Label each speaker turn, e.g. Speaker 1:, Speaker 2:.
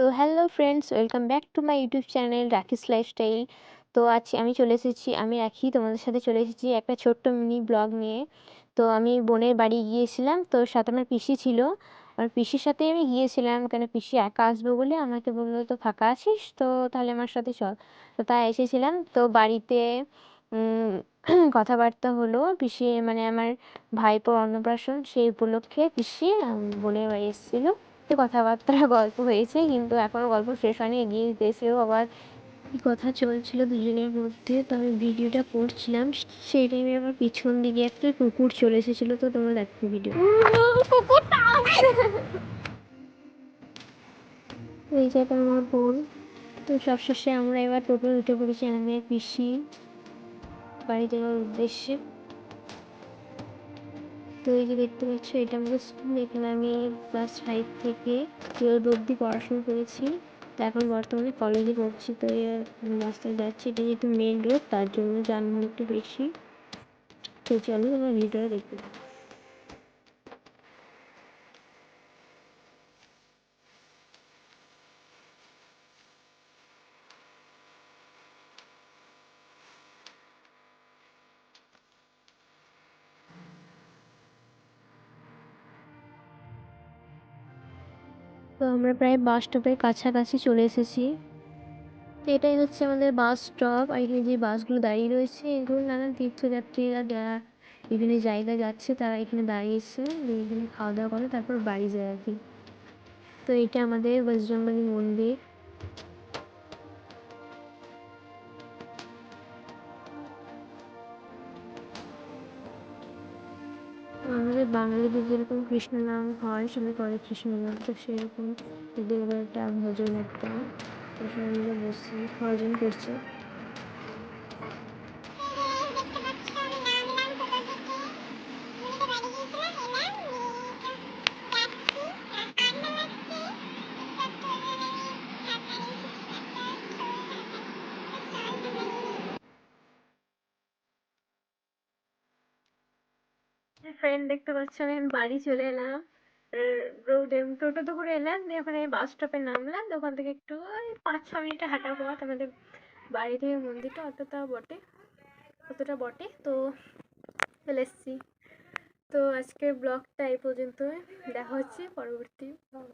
Speaker 1: তো hello friends, welcome back to my YouTube channel রাখিস lifestyle. তো আজ আমি চলে এসেছি, আমি রাখি তোমাদের সাথে চলে এসেছি একটা ছোট্ট মিনি ব্লগ নিয়ে। তো আমি বোনের বাড়ি গিয়েছিলাম, তো সাথে আমার পিসি ছিল। আমার পিসির সাথে আমি গিয়েছিলাম কেন পিসি একা আসবে বলে আমাকে বললো, তো ফাঁকা আছিস তো তাহলে আমার সাথে চল। তো তাই এসেছিলাম। তো বাড়িতে কথাবার্তা হলো, পিসি মানে আমার ভাইপোর অন্নপ্রাশন সেই উপলক্ষে পিসি বোনের বাড়ি এসেছিলো। কথাবার্তা গল্প হয়েছে, কিন্তু এখনো গল্প শেষ হয়নি। এগিয়ে দেশেও আবার কি কথা চলছিল দুজনের মধ্যে। তো আমি ভিডিওটা করছিলাম, সেই টাইমে আমার পিছন দিকে একটা কুকুর চলে এসেছিলো। তো তোমরা দেখো ভিডিও। এই জায়গাটা আমার বোন। তো সবশেষে আমরা এবার টোটো উঠে পড়েছি আমি পিসি বাড়ি যাওয়ার উদ্দেশ্যে। তো এই যে দেখতে পাচ্ছ, এটা আমাদের স্কুল। এখানে আমি ক্লাস 5 থেকে 12 অবধি পড়াশোনা করেছি। তো এখন বর্তমানে কলেজে পড়ছি। তো রাস্তায় যাচ্ছি, এটা যেহেতু মেন রোড তার জন্য যানবাহন একটু বেশি। তো চলো আমার ভিডিওটা দেখতে। তো আমরা প্রায় বাস স্টপের কাছাকাছি চলে এসেছি। তো এটাই হচ্ছে আমাদের বাস স্টপ। আর এখানে যে বাসগুলো দাঁড়িয়ে রয়েছে, এগুলো নানান তীর্থযাত্রীরা যারা বিভিন্ন জায়গায় যাচ্ছে তারা এখানে দাঁড়িয়েছে, এখানে খাওয়া দাওয়া করে তারপর বাড়ি যায় আর কি। তো এটা আমাদের বজরংবলী মন্দির। আমাদের বাঙালিদের যেরকম কৃষ্ণ নাম হয়, সবাই করে কৃষ্ণ নাম, তো সেরকম এদের একটা ভজন একটা সবাই বসে ভজন করছে। ফ্রেন্ড দেখতে পাচ্ছ, আমি বাড়ি চলে এলাম। রোডে টোটোতে করে এলাম, দিয়ে ওখানে বাস স্টপে নামলাম। ওখান থেকে একটু ওই 5-6 মিনিটে হাঁটা পথ আমাদের বাড়ি থেকে মন্দিরটা। অতটা বটে। তো চলে এসছি। তো আজকের ব্লগটা এই পর্যন্ত। দেখা হচ্ছে পরবর্তী ব্লগ।